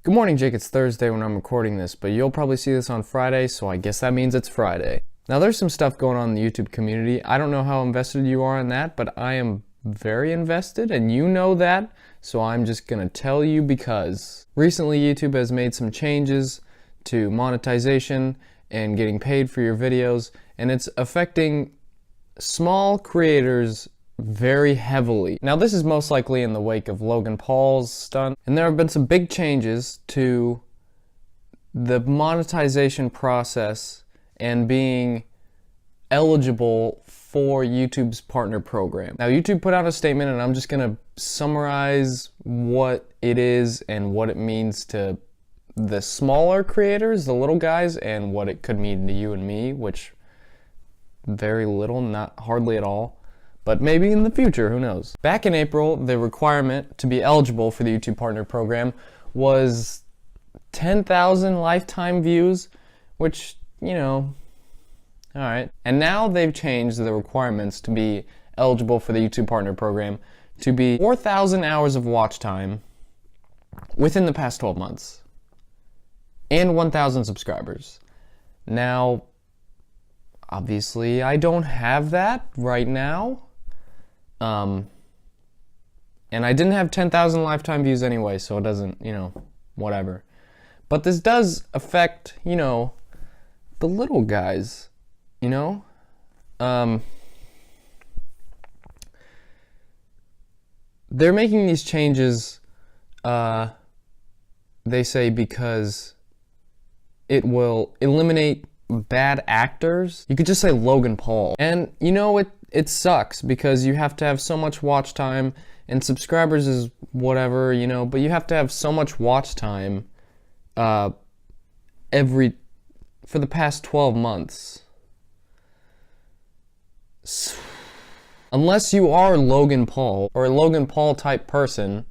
Good morning, Jake. It's Thursday when I'm recording this, but you'll probably see this on Friday, so I guess that means it's Friday. Now, there's some stuff going on in the YouTube community. I don't know how invested you are in that, but I am very invested, and you know that, so I'm just gonna tell you because recently YouTube has made some changes to monetization and getting paid for your videos, and it's affecting small creators very heavily. Now, this is most likely in the wake of Logan Paul's stunt, and there have been some big changes to the monetization process and being eligible for YouTube's partner program. Now, YouTube put out a statement, and I'm just gonna summarize what it is and what it means to the smaller creators, the little guys, and what it could mean to you and me, which very little, not hardly at all. But maybe in the future, who knows? Back in April, the requirement to be eligible for the YouTube Partner Program was 10,000 lifetime views, which, you know, alright. And now they've changed the requirements to be eligible for the YouTube Partner Program to be 4,000 hours of watch time within the past 12 months and 1,000 subscribers. Now, obviously, I don't have that right now. And I didn't have 10,000 lifetime views anyway, so it doesn't, whatever. But this does affect, the little guys, They're making these changes, they say, because it will eliminate bad actors. You could just say Logan Paul. And it sucks because you have to have so much watch time, and subscribers is whatever, but you have to have so much watch time for the past 12 months. Unless you are Logan Paul or a Logan Paul type person,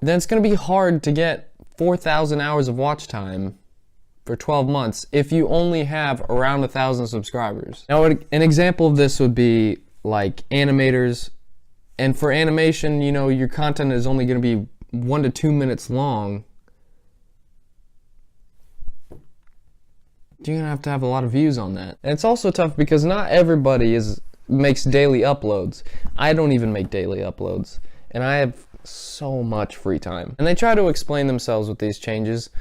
then it's going to be hard to get 4,000 hours of watch time for 12 months if you only have around 1,000 subscribers. Now, an example of this would be like animators, and for animation, your content is only going to be 1 to 2 minutes long. You're going to have a lot of views on that. And it's also tough because not everybody makes daily uploads. I don't even make daily uploads, and I have so much free time. And they try to explain themselves with these changes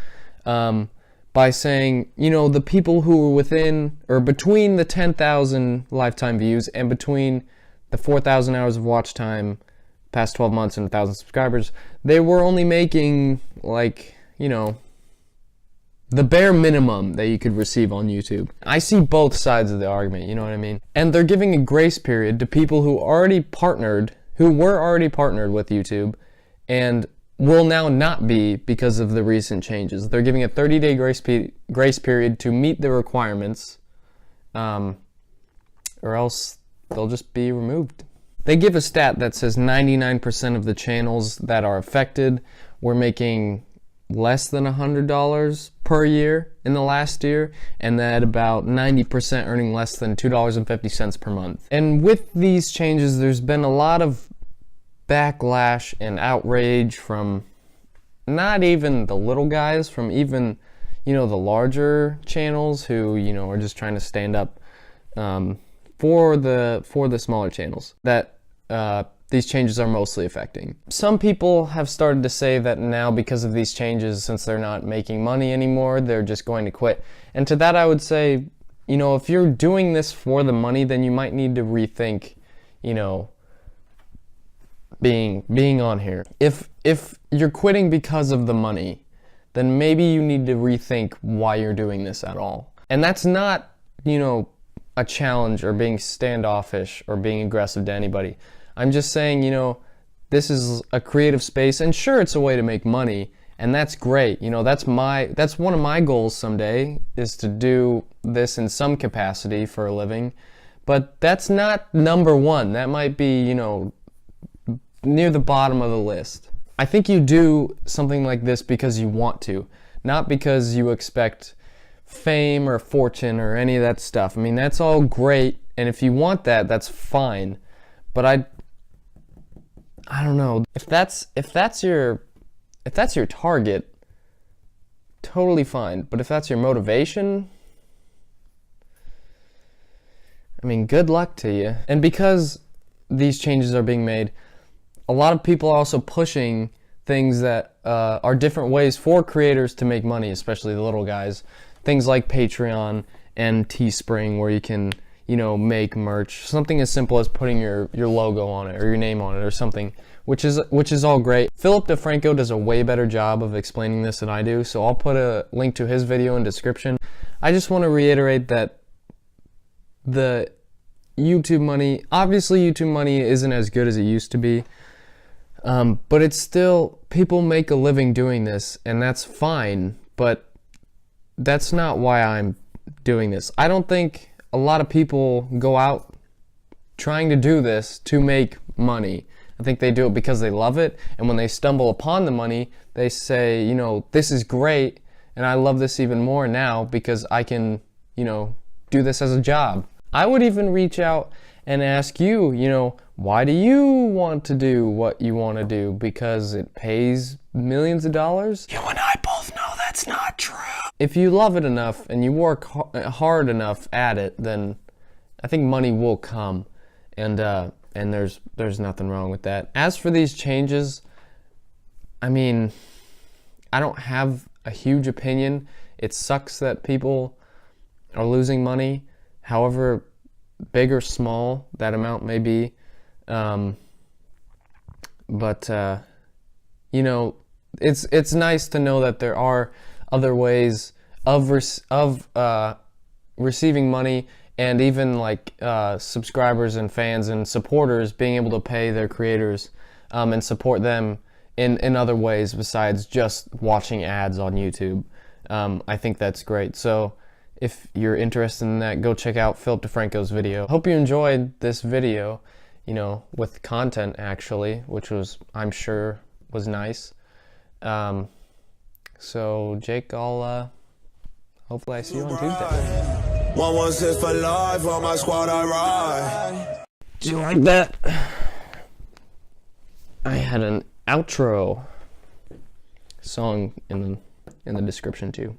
by saying, the people who were within or between the 10,000 lifetime views and between the 4,000 hours of watch time past 12 months and 1,000 subscribers, they were only making the bare minimum that you could receive on YouTube. I see both sides of the argument, you know what I mean? And they're giving a grace period to people who were already partnered with YouTube and will now not be because of the recent changes. They're giving a 30-day grace period to meet the requirements, or else they'll just be removed. They give a stat that says 99% of the channels that are affected were making less than $100 per year in the last year, and that about 90% earning less than $2.50 per month. And with these changes, there's been a lot of backlash and outrage from not even the little guys, from even the larger channels who are just trying to stand up for the smaller channels that these changes are mostly affecting. Some people have started to say that now, because of these changes, since they're not making money anymore, they're just going to quit. And to that I would say, if you're doing this for the money, then you might need to rethink being on here. If you're quitting because of the money, then maybe you need to rethink why you're doing this at all. And that's not, a challenge or being standoffish or being aggressive to anybody. I'm just saying, this is a creative space, and sure, it's a way to make money, and that's great. That's one of my goals someday, is to do this in some capacity for a living. But that's not number one. That might be, near the bottom of the list. I think you do something like this because you want to, not because you expect fame or fortune or any of that stuff. I mean, that's all great, and if you want that, that's fine. But I don't know. If that's your target, totally fine. But if that's your motivation, I mean, good luck to you. And because these changes are being made, a lot of people are also pushing things that are different ways for creators to make money, especially the little guys. Things like Patreon and Teespring, where you can, make merch. Something as simple as putting your logo on it or your name on it or something, which is all great. Philip DeFranco does a way better job of explaining this than I do, so I'll put a link to his video in the description. I just want to reiterate that the YouTube money, obviously YouTube money isn't as good as it used to be, but it's still, people make a living doing this, and that's fine, but that's not why I'm doing this. I don't think a lot of people go out trying to do this to make money. I think they do it because they love it, and when they stumble upon the money, they say, this is great, and I love this even more now because I can, do this as a job. I would even reach out and ask you, why do you want to do what you want to do? Because it pays millions of dollars? You and I both know that's not true. If you love it enough and you work hard enough at it, then I think money will come, and there's nothing wrong with that. As for these changes, I mean, I don't have a huge opinion. It sucks that people are losing money, however big or small that amount may be. It's nice to know that there are other ways of receiving money, and even like subscribers and fans and supporters being able to pay their creators and support them in other ways besides just watching ads on YouTube. I think that's great. So if you're interested in that, go check out Philip DeFranco's video. Hope you enjoyed this video, with content actually, which was, I'm sure, was nice. So Jake, I'll hopefully I see you on Tuesday. 116 for life, on my squad I ride. Do you like that? I had an outro song in the description too.